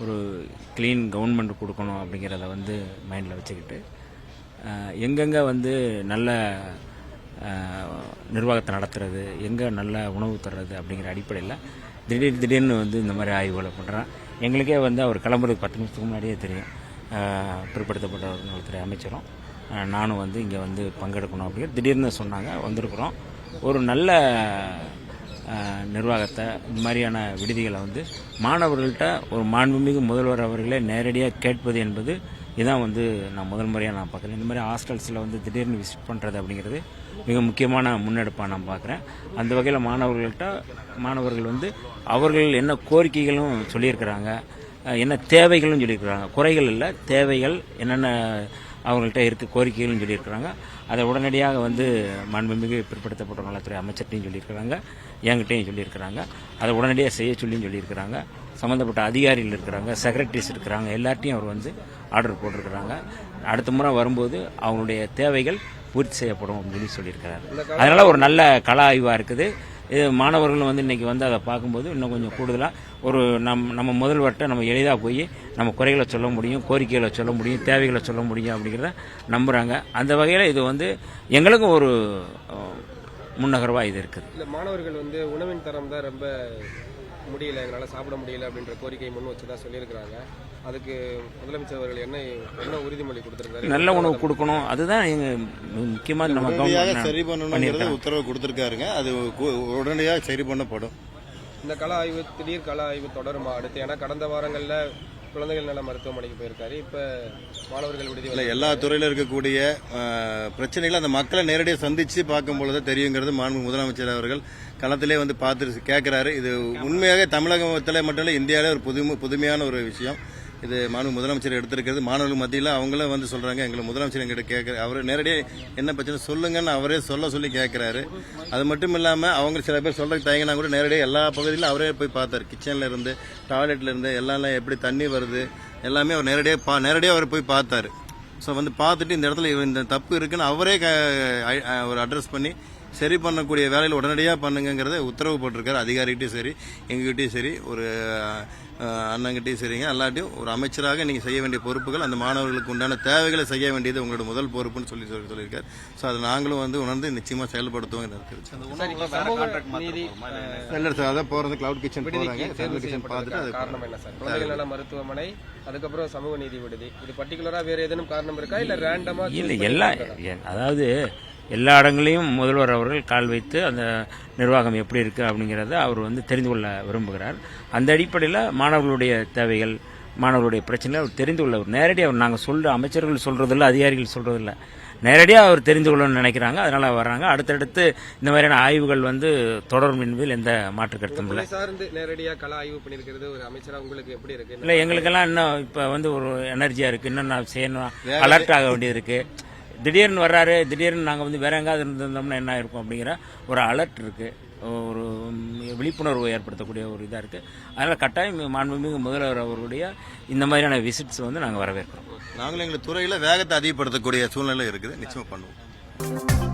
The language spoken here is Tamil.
ஒரு க்ளீன் கவர்மெண்ட் கொடுக்கணும் அப்படிங்கிறத வந்து மைண்டில் வச்சுக்கிட்டு எங்கெங்கே வந்து நல்ல நிர்வாகத்தை நடத்துறது, எங்கே நல்ல உணவு தர்றது அப்படிங்கிற அடிப்படையில் திடீர்னு வந்து இந்த மாதிரி ஆய்வுகளை பண்ணுறேன். எங்களுக்கே வந்து அவர் கிளம்புறதுக்கு 10 நிமிஷத்துக்கு முன்னாடியே தெரியும். பிற்படுத்தப்பட்ட ஒரு நலத்துறை அமைச்சரும் நானும் வந்து இங்கே வந்து பங்கெடுக்கணும் அப்படிங்கிற திடீர்னு சொன்னாங்க. வந்திருக்கிறோம். ஒரு நல்ல நிர்வாகத்தை, இந்த மாதிரியான விடுதிகளை வந்து மாணவர்கள்ட்ட ஒரு மாண்புமிகு முதல்வர் அவர்களே நேரடியாக கேட்பது என்பது இதுதான் வந்து நான் முதல் முறையாக நான் பார்க்குறேன். இந்த மாதிரி ஹாஸ்டல்ஸில் வந்து திடீர்னு விசிட் பண்ணுறது அப்படிங்கிறது மிக முக்கியமான முன்னெடுப்பாக நான் பார்க்குறேன். அந்த வகையில் மாணவர்கள் வந்து அவர்கள் என்ன கோரிக்கைகளும் சொல்லியிருக்கிறாங்க, என்ன தேவைகளும் சொல்லியிருக்கிறாங்க. குறைகள் இல்லை, தேவைகள் என்னென்ன அவங்கள்ட்ட இருக்க கோரிக்கைகளும் சொல்லியிருக்கிறாங்க. அதை உடனடியாக வந்து மாண்புமிகு பிற்படுத்தப்பட்ட நலத்துறை அமைச்சர்கிட்டையும் சொல்லியிருக்கிறாங்க, என்கிட்டையும் சொல்லியிருக்கிறாங்க. அதை உடனடியாக செய்ய சொல்லியும் சொல்லியிருக்கிறாங்க. சம்மந்தப்பட்ட அதிகாரிகள் இருக்கிறாங்க, செக்ரட்டரிஸ் இருக்கிறாங்க, எல்லார்ட்டையும் அவர் வந்து ஆர்டர் போட்டிருக்கிறாங்க. அடுத்த முறை வரும்போது அவங்களுடைய தேவைகள் பூர்த்தி செய்யப்படும் அப்படின்னு சொல்லியிருக்கிறாரு. அதனால் ஒரு நல்ல கள ஆய்வாக இருக்குது. இது மாணவர்களும் வந்து இன்றைக்கி வந்து அதை பார்க்கும்போது இன்னும் கொஞ்சம் கூடுதலாக ஒரு நம்ம முதல்வர்கிட்ட நம்ம எளிதாக போய் நம்ம குறைகளை சொல்ல முடியும், கோரிக்கைகளை சொல்ல முடியும், தேவைகளை சொல்ல முடியும் அப்படிங்கிறத நம்புகிறாங்க. அந்த வகையில் இது வந்து எங்களுக்கும் ஒரு முன்னகர்வாக இது இருக்குது. இல்லை, மாணவர்கள் வந்து உணவின் தரம் தான் ரொம்ப முடியல, எங்களால் சாப்பிட முடியல அப்படின்ற கோரிக்கை முன் வச்சு தான் சொல்லியிருக்கிறாங்க. அதுக்கு முதலமைச்சர் அவர்கள் என்ன உறுதிமொழி கொடுத்திருக்காரு? நல்ல உணவு கொடுக்கணும், அதுதான் எங்கள் முக்கியமாக நம்ம சரி பண்ணணுங்கிறத உத்தரவு கொடுத்துருக்காருங்க. அது உடனடியாக சரி பண்ணப்படும். இந்த திடீர் கள ஆய்வு தொடருமா அடுத்து? ஏன்னா கடந்த வாரங்களில் குழந்தைகள் நல மருத்துவமனைக்கு போயிருக்காரு. இப்போ மாணவர்கள் விடுதி எல்லா துறையில இருக்கக்கூடிய பிரச்சனைகளை அந்த மக்களை நேரடியாக சந்திச்சு பார்க்கும் பொழுது தெரியுங்கிறது மாண்பு முதலமைச்சர் அவர்கள் களத்திலே வந்து பார்த்து கேட்கிறாரு. இது உண்மையாக தமிழகத்தில் மட்டும் இல்லை, இந்தியாவிலே ஒரு புதுமையான ஒரு விஷயம். இது மாண்பு முதலமைச்சர் எடுத்திருக்கிறது. மாணவர்கள் மத்தியில் அவங்களும் வந்து சொல்றாங்க, எங்களை முதலமைச்சர் எங்கிட்ட கேட்க அவர் நேரடியாக என்ன பிரச்சனை சொல்லுங்கன்னு அவரே சொல்லி கேட்கிறாரு. அது மட்டும் இல்லாமல் அவங்க சில பேர் சொல்றதுக்கு தயங்கினா கூட நேரடியாக எல்லா பகுதியிலும் அவரே போய் பார்த்தார். கிச்சன்ல இருந்து, டாய்லெட்ல இருந்து எல்லாம் எப்படி தண்ணி வருது எல்லாமே அவர் நேரடியாக அவர் போய் பார்த்தாரு. ஸோ வந்து பார்த்துட்டு இந்த இடத்துல இந்த தப்பு இருக்குன்னு அவரே ஒரு அட்ரஸ் பண்ணி சரி பண்ணக்கூடிய வேலையில் உடனடியாக பண்ணுங்கிறத உத்தரவு போட்டிருக்காரு. அதிகாரிகிட்டையும் சரி, எங்ககிட்டையும் சரி, ஒரு அண்ணங்கிட்டையும் சரிங்க, எல்லாட்டையும் ஒரு அமைச்சராக நீங்கள் செய்ய வேண்டிய பொறுப்புகள், அந்த மாணவர்களுக்கு உண்டான தேவைகளை செய்ய வேண்டியது உங்களோட முதல் பொறுப்புன்னு சொல்லியிருக்காரு. ஸோ அதை நாங்களும் வந்து உணர்ந்து நிச்சயமாக செயல்படுத்துவோம். அதான் போகிறது கிளவுட் கிச்சன் பார்த்துட்டு காரணம் என்ன சார்? குழந்தைகள் நல மருத்துவமனை, அதுக்கப்புறம் சமூக நீதி விடுதி, இது பர்டிகுலரா வேற ஏதேனும் காரணம் இருக்கா இல்ல ரேண்டமா? இல்லை, எல்லாம் அதாவது எல்லா இடங்களையும் முதல்வர் அவர்கள் கால் வைத்து அந்த நிர்வாகம் எப்படி இருக்குது அப்படிங்கிறத அவர் வந்து தெரிந்து கொள்ள விரும்புகிறார். அந்த அடிப்படையில் மாணவர்களுடைய தேவைகள், மாணவர்களுடைய பிரச்சனைகளை அவர் தெரிந்து கொள்ள நேரடியாக நாங்கள் அமைச்சர்கள் சொல்கிறதில்ல, அதிகாரிகள் சொல்கிறதில்ல, நேரடியாக அவர் தெரிந்து கொள்ளணும்னு நினைக்கிறாங்க. அதனால் வர்றாங்க. அடுத்தடுத்து இந்த மாதிரியான ஆய்வுகள் வந்து தொடரும் என்பதில் எந்த மாற்று கருத்தும் இல்லை. சார்ந்து நேரடியாக கள ஆய்வு பண்ணியிருக்கிறது ஒரு அமைச்சராக உங்களுக்கு எப்படி இருக்கு? இல்லை, எங்களுக்கெல்லாம் இன்னும் இப்போ வந்து ஒரு எனர்ஜியாக இருக்குது, இன்னும் நான் செய்யணும், அலர்ட் ஆக வேண்டியது இருக்குது. திடீர்னு வர்றாரு, திடீர்னு நாங்கள் வந்து வேற எங்காவது இருந்திருந்தோம்னா என்ன இருக்கும் அப்படிங்கிற ஒரு அலர்ட் இருக்குது, ஒரு விழிப்புணர்வு ஏற்படுத்தக்கூடிய ஒரு இதாக இருக்குது. அதனால் கட்டாயம் மாண்புமிகு முதல்வர் அவருடைய இந்த மாதிரியான விசிட்ஸ் வந்து நாங்கள் வரவேற்கிறோம். நாங்களும் எங்கள் துறையில் வேகத்தை அதிகப்படுத்தக்கூடிய சூழ்நிலை இருக்குது, நிச்சயமாக பண்ணுவோம்.